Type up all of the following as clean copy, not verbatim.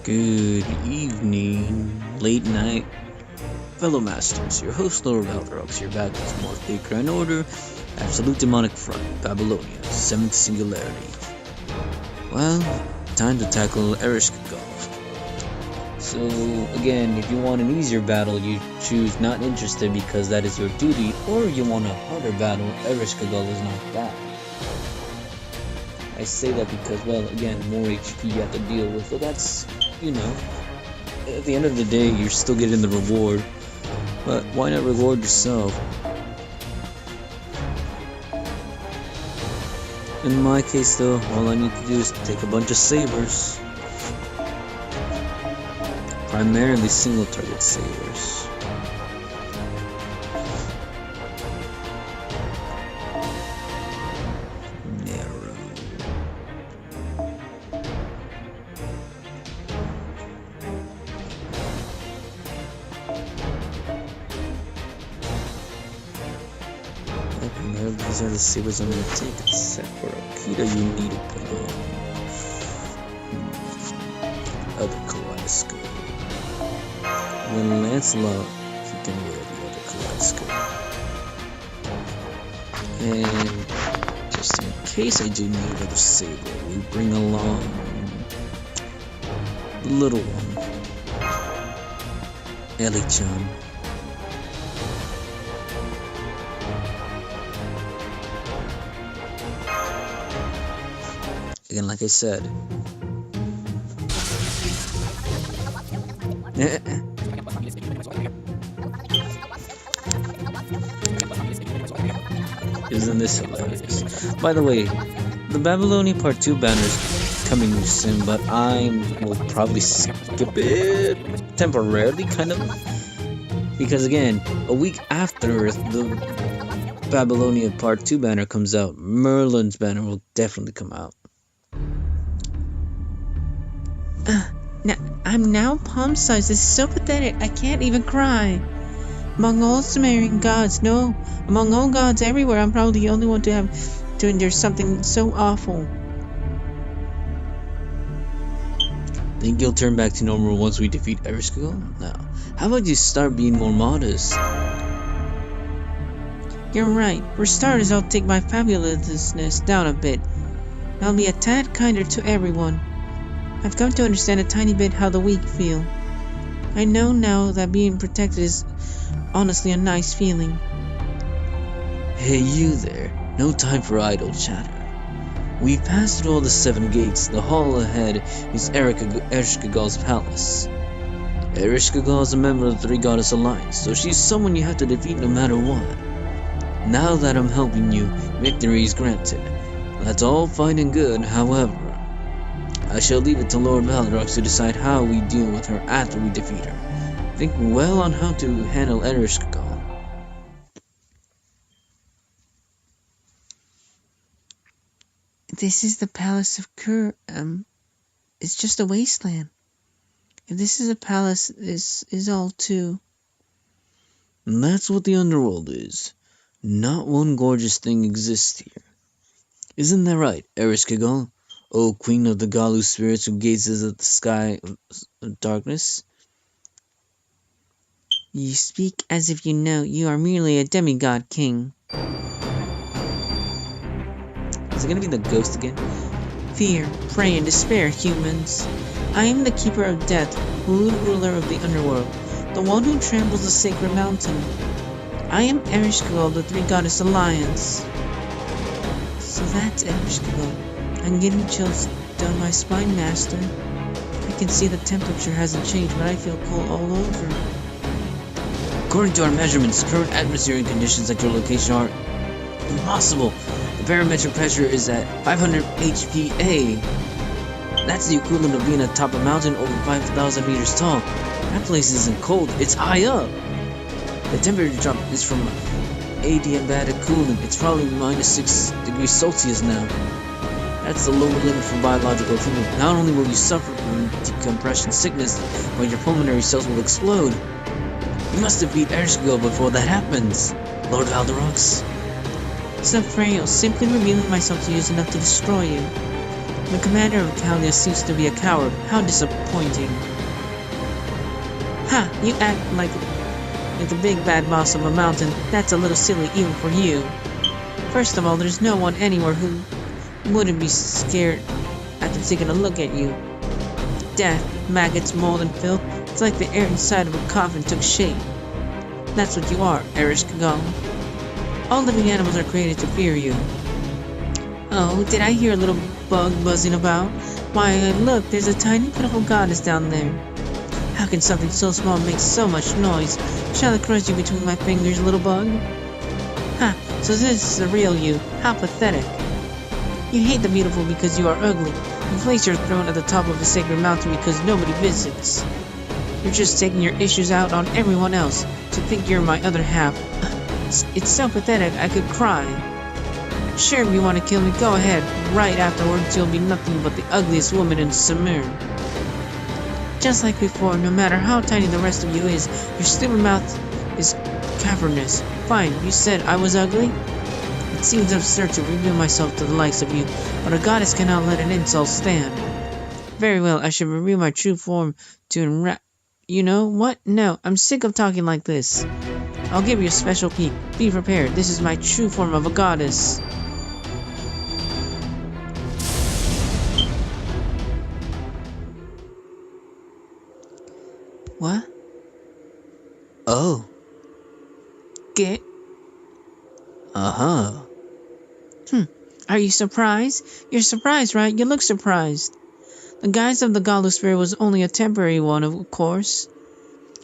Good evening, late night, fellow masters. Your host, Lord Valderox, here back with more Fate Grand Order, Absolute Demonic Front, Babylonia, 7th Singularity. Well, time to tackle Ereshkigal. So, again, if you want an easier battle, you choose not interested because that is your duty, or you want a harder battle, Ereshkigal is not bad. I say that because, well, again, more HP you have to deal with, but that's, at the end of the day, you're still getting the reward, but why not reward yourself? In my case, though, all I need to do is take a bunch of sabers, primarily single target sabers. These are the sabers I'm gonna take, except for Akita you need to put on. Other kaleidoscope. When Lancelot, he can wear the other kaleidoscope. And just in case I do need another saber, we bring along the little one, Ellie-chan. Again, like I said, isn't this hilarious? By the way, the Babylonia Part 2 banner is coming soon, but I will probably skip it temporarily, kind of, because again, a week after the Babylonia Part 2 banner comes out, Merlin's banner will definitely come out. I'm now palm-sized. This is so pathetic. I can't even cry. Among all Sumerian gods, no. Among all gods everywhere, I'm probably the only one to have to endure something so awful. Think you'll turn back to normal once we defeat Ereshkigal? No. How about you start being more modest? You're right. For starters, I'll take my fabulousness down a bit. I'll be a tad kinder to everyone. I've come to understand a tiny bit how the weak feel. I know now that being protected is honestly a nice feeling. Hey, you there. No time for idle chatter. We've passed through all the 7 gates. The hall ahead is Ereshkigal's palace. Ereshkigal is a member of the Three Goddess Alliance, so she's someone you have to defeat no matter what. Now that I'm helping you, victory is granted. That's all fine and good, however, I shall leave it to Lord Valderox to decide how we deal with her after we defeat her. Think well on how to handle Ereshkigal. This is the palace of Kur. It's just a wasteland. If this is a palace, this is all too. And that's what the underworld is. Not one gorgeous thing exists here. Isn't that right, Ereshkigal? O Queen of the Galu spirits who gazes at the sky of darkness? You speak as if you know. You are merely a demigod king. Is it gonna be the ghost again? Fear, pray, and despair, humans. I am the keeper of death, ruler of the underworld, the one who tramples the sacred mountain. I am Ereshkigal of the Three Goddess Alliance. So that's Ereshkigal. I'm getting chills down my spine, Master. I can see the temperature hasn't changed, but I feel cold all over. According to our measurements, current atmospheric conditions at your location are impossible. The barometric pressure is at 500 HPA. That's the equivalent of being atop a mountain over 5,000 meters tall. That place isn't cold, it's high up. The temperature drop is from adiabatic cooling. It's probably minus 6 degrees Celsius now. That's the lower limit for biological heating. Not only will you suffer from decompression sickness, but your pulmonary cells will explode. You must defeat Ereshkigal before that happens, Lord Valderox. So frail, simply revealing myself to you is enough to destroy you. The commander of Kalia seems to be a coward. How disappointing. Ha! You act like the big bad boss of a mountain. That's a little silly even for you. First of all, there's no one anywhere who wouldn't be scared after taking a look at you. Death, maggots, mold, and filth. It's like the air inside of a coffin took shape. That's what you are, Erish Kagal. All living animals are created to fear you. Oh, did I hear a little bug buzzing about? Why, look, there's a tiny pitiful goddess down there. How can something so small make so much noise? Shall I crush you between my fingers, little bug? Ha, so this is the real you. How pathetic. You hate the beautiful because you are ugly. You place your throne at the top of the sacred mountain because nobody visits. You're just taking your issues out on everyone else to think you're my other half. It's so pathetic I could cry. Sure, if you want to kill me, go ahead. Right afterwards, you'll be nothing but the ugliest woman in Samir. Just like before, no matter how tiny the rest of you is, your stupid mouth is cavernous. Fine, you said I was ugly? It seems absurd to reveal myself to the likes of you, but a goddess cannot let an insult stand. Very well, I should reveal my true form to enrap. You know what? No, I'm sick of talking like this. I'll give you a special peek. Be prepared. This is my true form of a goddess. What? Oh. Get? Uh-huh. Are you surprised? You're surprised, right? You look surprised. The guise of the godless spirit was only a temporary one, of course.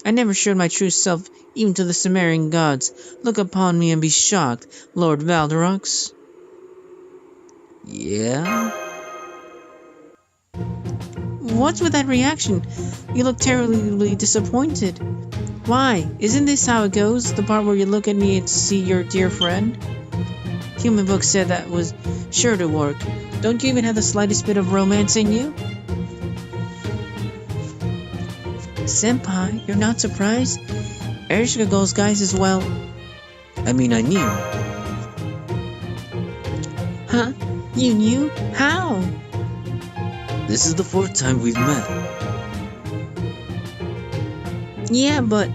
I never showed my true self, even to the Sumerian gods. Look upon me and be shocked, Lord Valderox. Yeah? What's with that reaction? You look terribly disappointed. Why? Isn't this how it goes? The part where you look at me and see your dear friend? Human Book said that was sure to work. Don't you even have the slightest bit of romance in you? Senpai, you're not surprised? Erishka goes guys as well. I mean, I knew. Huh? You knew? How? This is the 4th time we've met. Yeah, but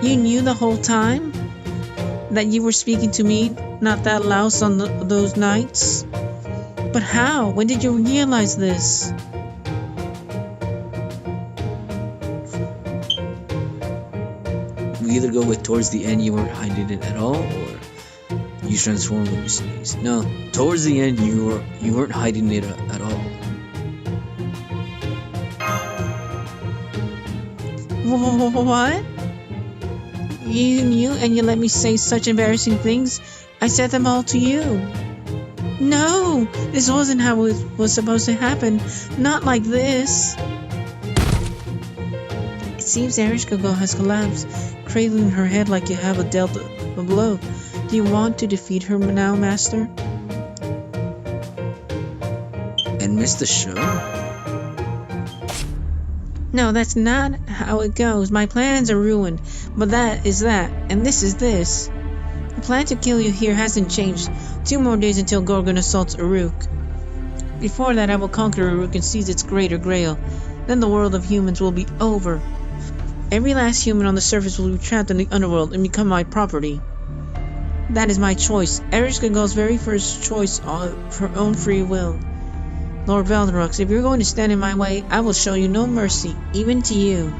you knew the whole time? That you were speaking to me, not that louse on those nights? But how? When did you realize this? We either go with towards the end you weren't hiding it at all, or you transform when you sneeze. No, towards the end you weren't hiding it at all. What? You knew and you let me say such embarrassing things? I said them all to you. No, this wasn't how it was supposed to happen. Not like this. It seems Erishka has collapsed, cradling her head like you have dealt a blow. Do you want to defeat her now, Master? And miss the show? No, that's not how it goes. My plans are ruined, but that is that, and this is this. The plan to kill you here hasn't changed. 2 more days until Gorgon assaults Uruk. Before that, I will conquer Uruk and seize its greater grail. Then the world of humans will be over. Every last human on the surface will be trapped in the underworld and become my property. That is my choice. Erishka Gull's very first choice of her own free will. Lord Valderox, if you're going to stand in my way, I will show you no mercy, even to you.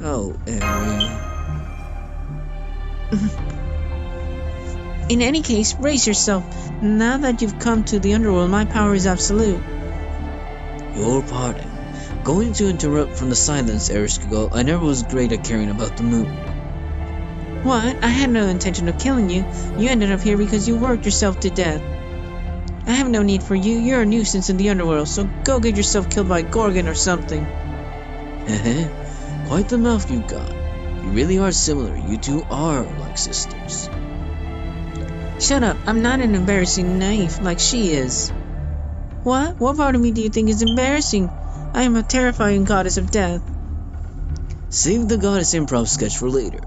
Oh, Eri. In any case, brace yourself. Now that you've come to the underworld, my power is absolute. Your pardon. Going to interrupt from the silence, Erishka. I never was great at caring about the moon. What? I had no intention of killing you. You ended up here because you worked yourself to death. I have no need for you. You're a nuisance in the underworld, so go get yourself killed by Gorgon or something. Quite the mouth you've got. You really are similar. You two are like sisters. Shut up. I'm not an embarrassing naif like she is. What? What part of me do you think is embarrassing? I am a terrifying goddess of death. Save the goddess improv sketch for later.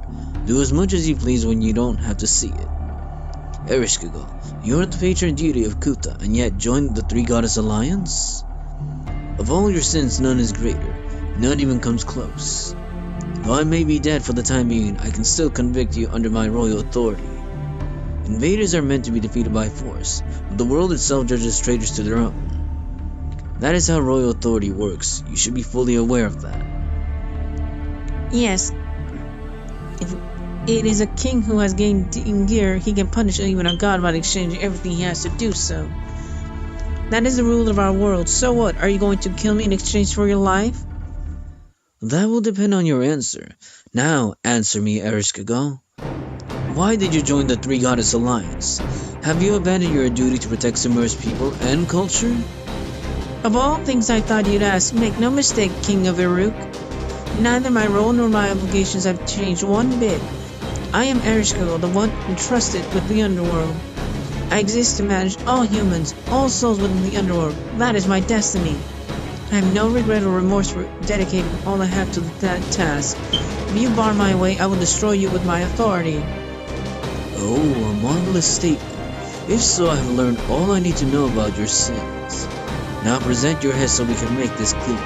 Do as much as you please when you don't have to see it. Erishka, You're the patron deity of Kuta, and yet joined the Three Goddess Alliance? Of all your sins, none is greater. None even comes close. Though I may be dead for the time being, I can still convict you under my royal authority. Invaders are meant to be defeated by force, but the world itself judges traitors to their own. That is how royal authority works. You should be fully aware of that. Yes. If it is a king who has gained in gear, he can punish even a god by exchanging everything he has to do so. That is the rule of our world. So what? Are you going to kill me in exchange for your life? That will depend on your answer. Now, answer me, Ereshkigal. Why did you join the Three Goddess Alliance? Have you abandoned your duty to protect submerged people and culture? Of all things I thought you'd ask, make no mistake, King of Eruk. Neither my role nor my obligations have changed one bit. I am Ereshkigal, the one entrusted with the underworld. I exist to manage all humans, all souls within the underworld. That is my destiny. I have no regret or remorse for dedicating all I have to that task. If you bar my way, I will destroy you with my authority. Oh, a marvelous statement. If so, I have learned all I need to know about your sins. Now present your head so we can make this clear.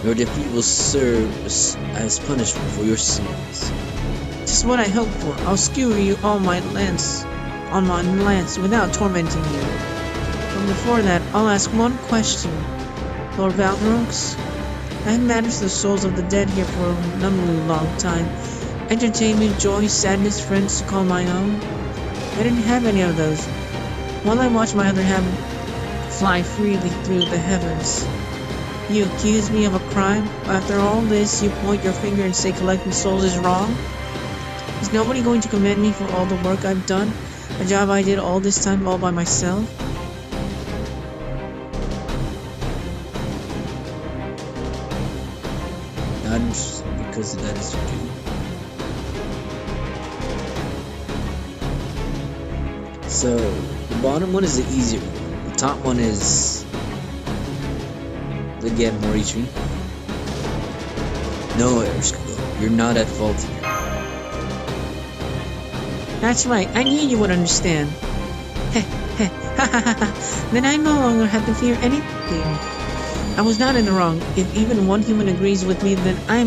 Your defeat will serve as punishment for your sins. Just what I hoped for. I'll skewer you on my lance without tormenting you. But before that, I'll ask one question. Lord Valderox, I have managed the souls of the dead here for an unbelievably long time. Entertainment, joy, sadness, friends to call my own. I didn't have any of those. While I watched my other hand fly freely through the heavens. You accuse me of a crime? After all this, you point your finger and say collecting souls is wrong? Is nobody going to commend me for all the work I've done? A job I did all this time all by myself? Not interested because that is your duty. So, the bottom one is the easier one. The top one is again Morichi. No, Ereshkigal, you're not at fault here. That's right, I knew you would understand. Then I no longer have to fear anything. I was not in the wrong. If even one human agrees with me, then I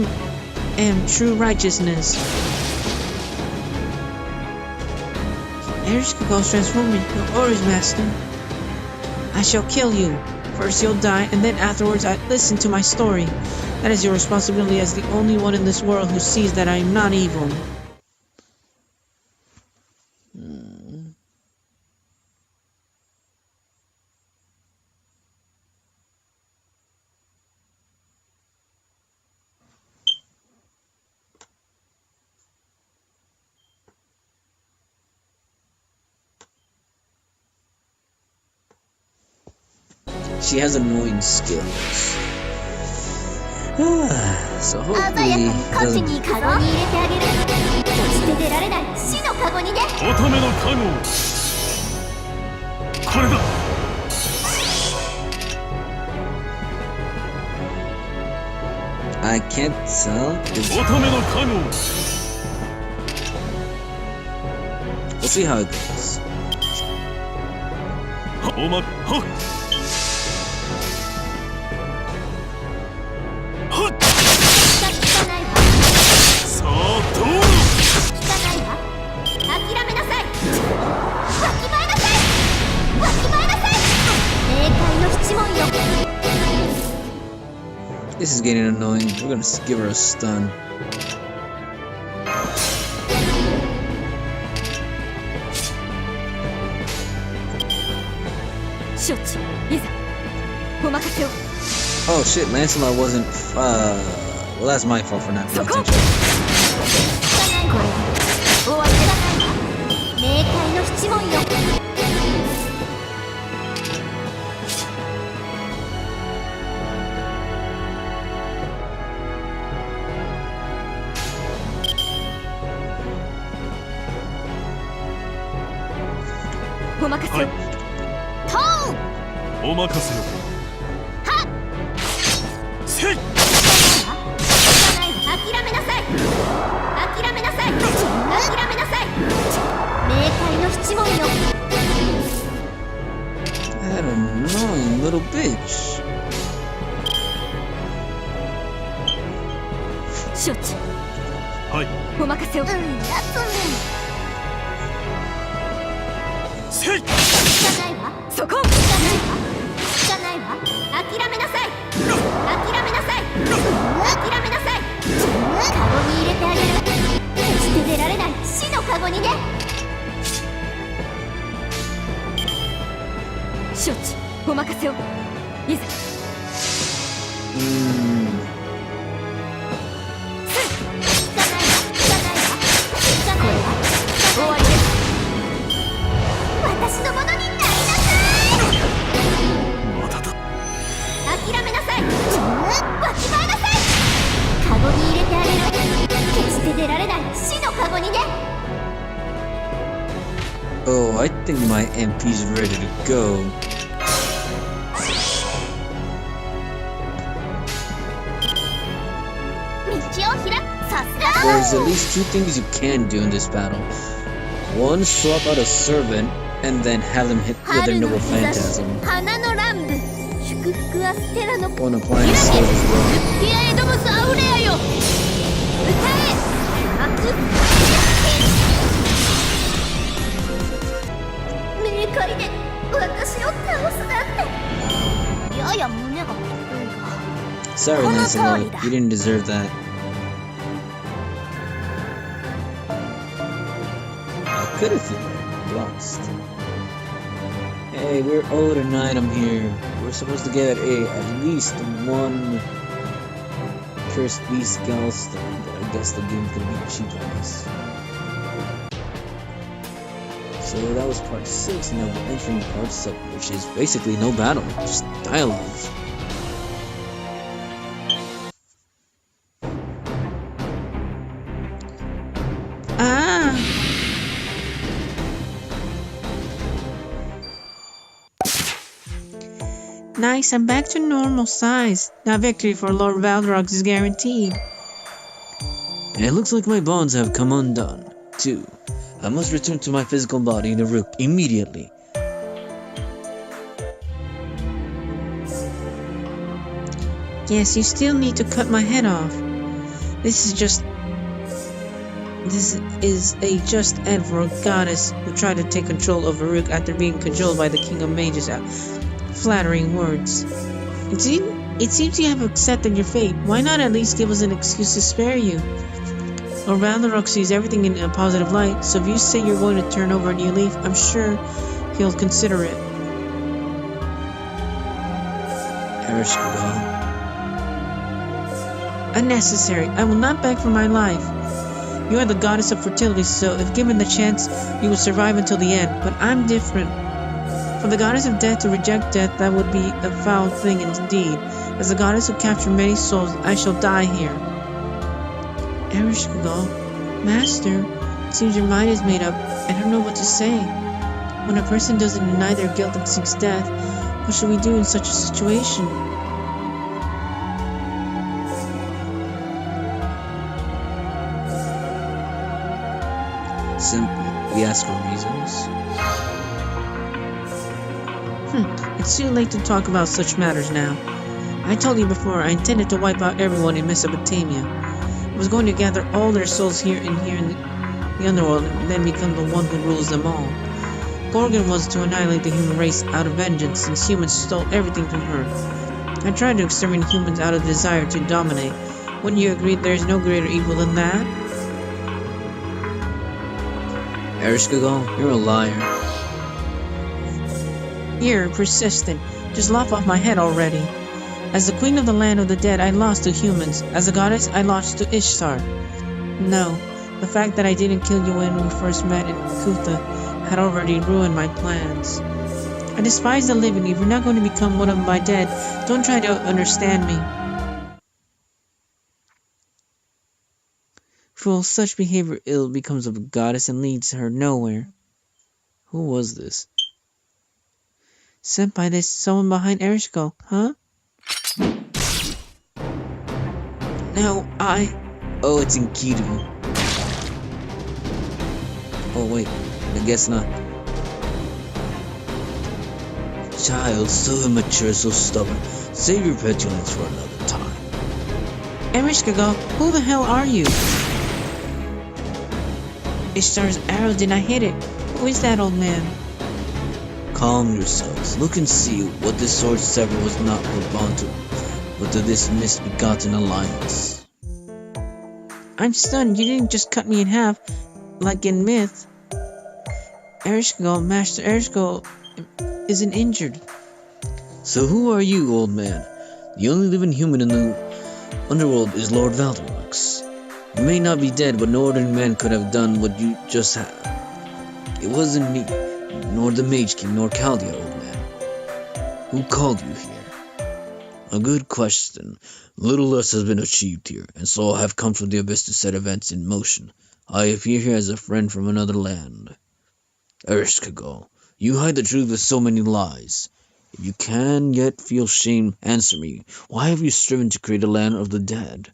am true righteousness. Ereshkigal's transformed into Ori's master. I shall kill you. First you'll die, and then afterwards I listen to my story. That is your responsibility as the only one in this world who sees that I am not evil. She has annoying skills. So hopefully it doesn't... I can't tell. We'll see how it goes. This is getting annoying. We're gonna give her a stun. Oh shit, Lancelot wasn't. Well, that's my fault for not paying attention. That annoying little bitch. 承知。はい。お任せを。せい。そこ。諦めなさい。諦めなさい。諦めなさい。カゴに入れてあげる。決して出られない死のカゴにね。承知。お任せを。いざ。終わりです。私のものになりなさい。まただ。諦めなさい。わきまえなさい。カゴに入れてあげる。決して出られない死のカゴにね。Oh, I think my MP's ready to go. There's at least two things you can do in this battle. One, swap out a servant, and then have them hit with a noble phantasm. One applying skill as well. Sorry, Lancelot, you didn't deserve that. I could have lost. Hey, we're owed an item here. We're supposed to get at least one cursed beast gallstone, but I guess the game could be cheap on us. So that was part 6, now we're entering part 7, which is basically no battle, just dialogue. Nice, I'm back to normal size. Now victory for Lord Valrox is guaranteed. And it looks like my bonds have come undone, too. I must return to my physical body in the Rook immediately. Yes, you still need to cut my head off. This is a just end for a goddess who tried to take control of a Rook after being cajoled by the King of Mages. Flattering words. It seems you have accepted your fate. Why not at least give us an excuse to spare you? Lord Valrox sees everything in a positive light, so if you say you're going to turn over a new leaf, I'm sure he'll consider it. Unnecessary. I will not beg for my life. You are the goddess of fertility, so if given the chance, you will survive until the end. But I'm different. For the goddess of death to reject death, that would be a foul thing indeed. As the goddess who captured many souls, I shall die here. Ereshkigal, Master, it seems your mind is made up. I don't know what to say. When a person doesn't deny their guilt and seeks death, what should we do in such a situation? Simple. We ask for reasons. It's too late to talk about such matters now. I told you before I intended to wipe out everyone in Mesopotamia. I was going to gather all their souls here in the underworld and then become the one who rules them all. Gorgon was to annihilate the human race out of vengeance since humans stole everything from her. I tried to exterminate humans out of desire to dominate. Wouldn't you agree there is no greater evil than that? Ereshkigal, you're a liar. You're persistent. Just lop off my head already. As the queen of the land of the dead, I lost to humans. As a goddess, I lost to Ishtar. No, the fact that I didn't kill you when we first met in Kutha had already ruined my plans. I despise the living. If you're not going to become one of my dead, don't try to understand me. Fool, such behavior ill becomes of a goddess and leads her nowhere. Who was this? Senpai, there's someone behind Ereshkigal, huh? No, Oh, it's Enkidu. Oh, wait. I guess not. Child, so immature, so stubborn. Save your petulance for another time. Ereshkigal, who the hell are you? Ishtar's arrow did not hit it. Who is that old man? Calm yourselves. Look and see what this sword sever was not put onto, but to this misbegotten alliance. I'm stunned. You didn't just cut me in half, like in myth. Ereshkigal, Master Ereshkigal, isn't injured. So who are you, old man? The only living human in the underworld is Lord Valderox. You may not be dead, but no ordinary man could have done what you just have. It wasn't me, nor the Mage King, nor Chaldea, old man. Who called you here? A good question. Little less has been achieved here, and so I have come from the abyss to set events in motion. I appear here as a friend from another land. Ereshkigal, you hide the truth with so many lies. If you can yet feel shame, answer me. Why have you striven to create a land of the dead?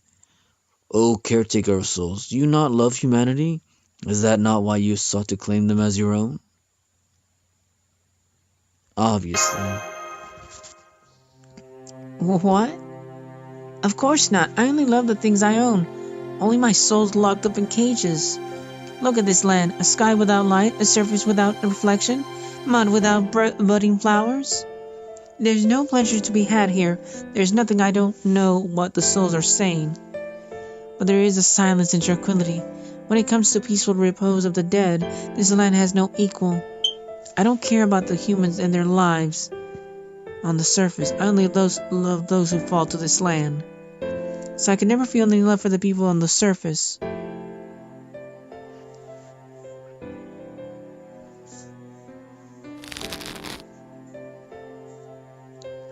O caretaker of souls, do you not love humanity? Is that not why you sought to claim them as your own? Obviously. What? Of course not. I only love the things I own. Only my soul's locked up in cages. Look at this land. A sky without light, a surface without reflection, mud without budding flowers. There's no pleasure to be had here. There's nothing. I don't know what the souls are saying. But there is a silence and tranquility. When it comes to peaceful repose of the dead, this land has no equal. I don't care about the humans and their lives on the surface. I only love those who fall to this land. So I can never feel any love for the people on the surface.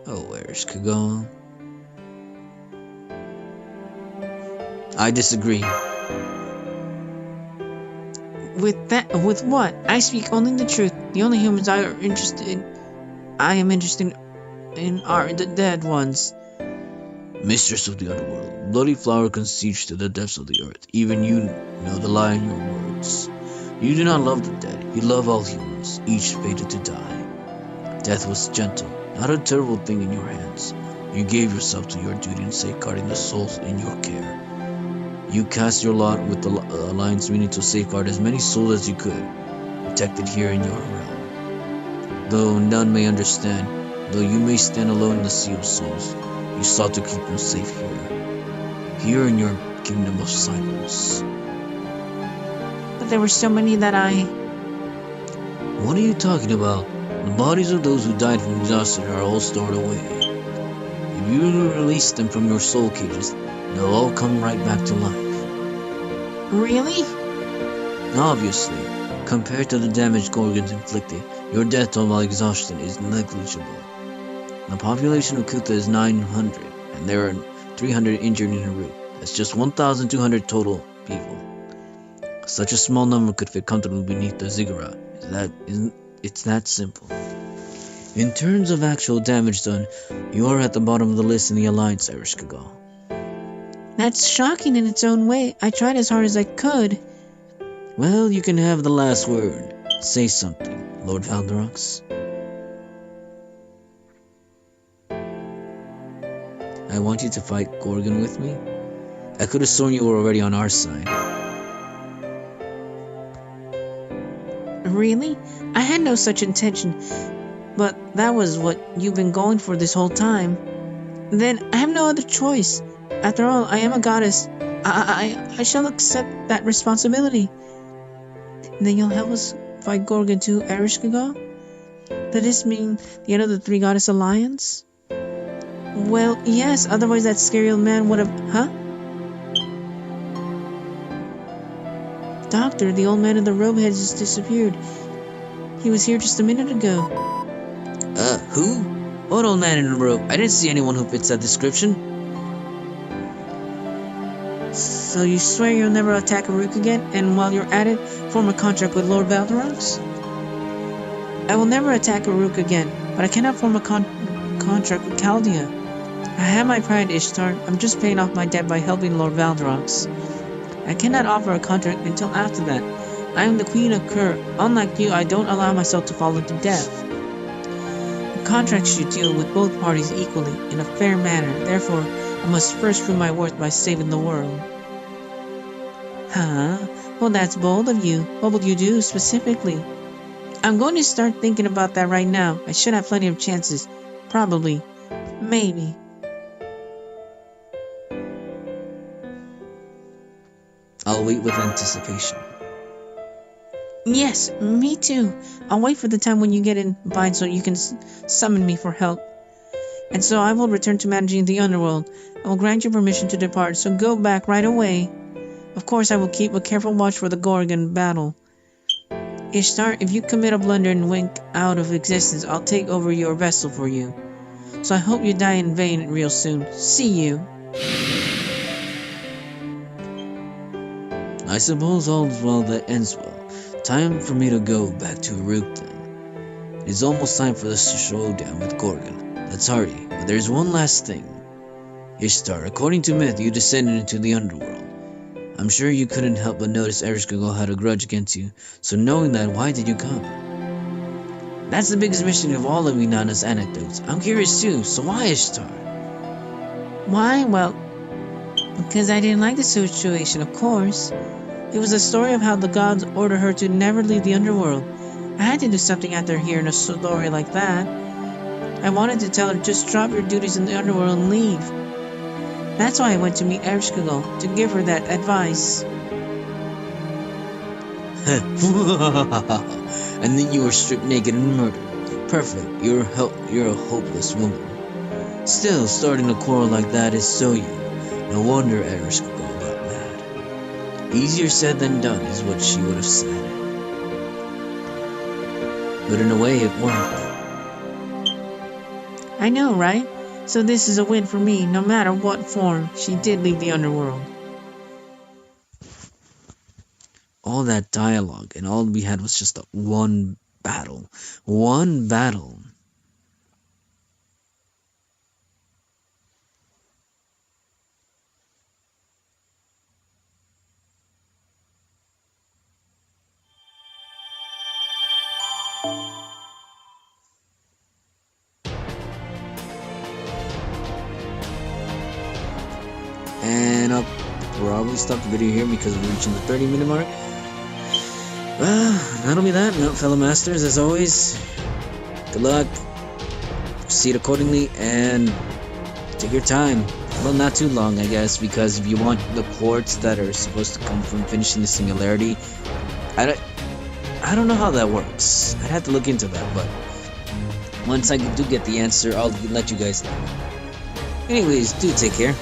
Oh, Ereshkigal. I disagree. With what? I speak only the truth. The only humans I am interested in are the dead ones. Mistress of the underworld, bloody flower conceives to the depths of the earth. Even you know the lie in your words. You do not love the dead. You love all humans, each fated to die. Death was gentle, not a terrible thing in your hands. You gave yourself to your duty in safeguarding the souls in your care. You cast your lot with the alliance, meaning to safeguard as many souls as you could, protected here in your realm. Though none may understand, though you may stand alone in the sea of souls, you sought to keep them safe here in your kingdom of silence. But there were so many that What are you talking about? The bodies of those who died from exhaustion are all stored away. If you release them from your soul cages, they'll all come right back to life. Really? Obviously, compared to the damage Gorgons inflicted, your death toll while exhaustion is negligible. The population of Kutha is 900, and there are 300 injured in Haru. That's just 1,200 total people. Such a small number could fit comfortably beneath the ziggurat. It's that simple. In terms of actual damage done, you are at the bottom of the list in the Alliance, Ereshkigal. That's shocking in its own way. I tried as hard as I could. Well, you can have the last word. Say something, Lord Valderox. I want you to fight Gorgon with me. I could have sworn you were already on our side. Really? I had no such intention. But that was what you've been going for this whole time. Then I have no other choice. After all, I am a goddess. I shall accept that responsibility. And then you'll help us fight Gorgon too, Ereshkigal? Does this mean the end of the Three Goddess Alliance? Well, yes, otherwise that scary old man would have... Huh? Doctor, the old man in the robe has just disappeared. He was here just a minute ago. Who? What old man in the robe? I didn't see anyone who fits that description. So you swear you'll never attack Aruk again, and while you're at it, form a contract with Lord Valderox? I will never attack Aruk again, but I cannot form a contract with Chaldea. I have my pride, Ishtar. I'm just paying off my debt by helping Lord Valderox. I cannot offer a contract until after that. I am the Queen of Kur. Unlike you, I don't allow myself to fall into death. Contracts should deal with both parties equally, in a fair manner. Therefore, I must first prove my worth by saving the world. Huh? Well, that's bold of you. What will you do, specifically? I'm going to start thinking about that right now. I should have plenty of chances. Probably. Maybe. I'll wait with anticipation. Yes, me too. I'll wait for the time when you get in bind so you can summon me for help. And so I will return to managing the underworld. I will grant you permission to depart, so go back right away. Of course, I will keep a careful watch for the Gorgon battle. Ishtar, if you commit a blunder and wink out of existence, I'll take over your vessel for you. So I hope you die in vain real soon. See you. I suppose all's well that ends well. Time for me to go back to Uruk then. It is almost time for the showdown with Gorgon. Let's hurry, but there's one last thing. Ishtar, according to myth, you descended into the underworld. I'm sure you couldn't help but notice Ereshkigal had a grudge against you, so knowing that, why did you come? That's the biggest mystery of all of Inanna's anecdotes. I'm curious too, so why Ishtar? Why? Well, because I didn't like the situation, of course. It was a story of how the gods ordered her to never leave the underworld. I had to do something after hearing a story like that. I wanted to tell her, just drop your duties in the underworld and leave. That's why I went to meet Ereshkigal, to give her that advice. And then you were stripped naked and murdered. Perfect, you're a hopeless woman. Still, starting a quarrel like that is so you. No wonder Ereshkigal got mad. Easier said than done is what she would have said. But in a way, it worked. I know, right? So this is a win for me, no matter what form. She did leave the underworld. All that dialogue, and all we had was just one battle. One battle. And I'll probably stop the video here because we're reaching the 30-minute mark. Well, that'll be that, fellow masters. As always, good luck, proceed accordingly, and take your time. Well, not too long, I guess, because if you want the quartz that are supposed to come from finishing the singularity, I don't know how that works. I'd have to look into that, but once I do get the answer, I'll let you guys know. Anyways, do take care.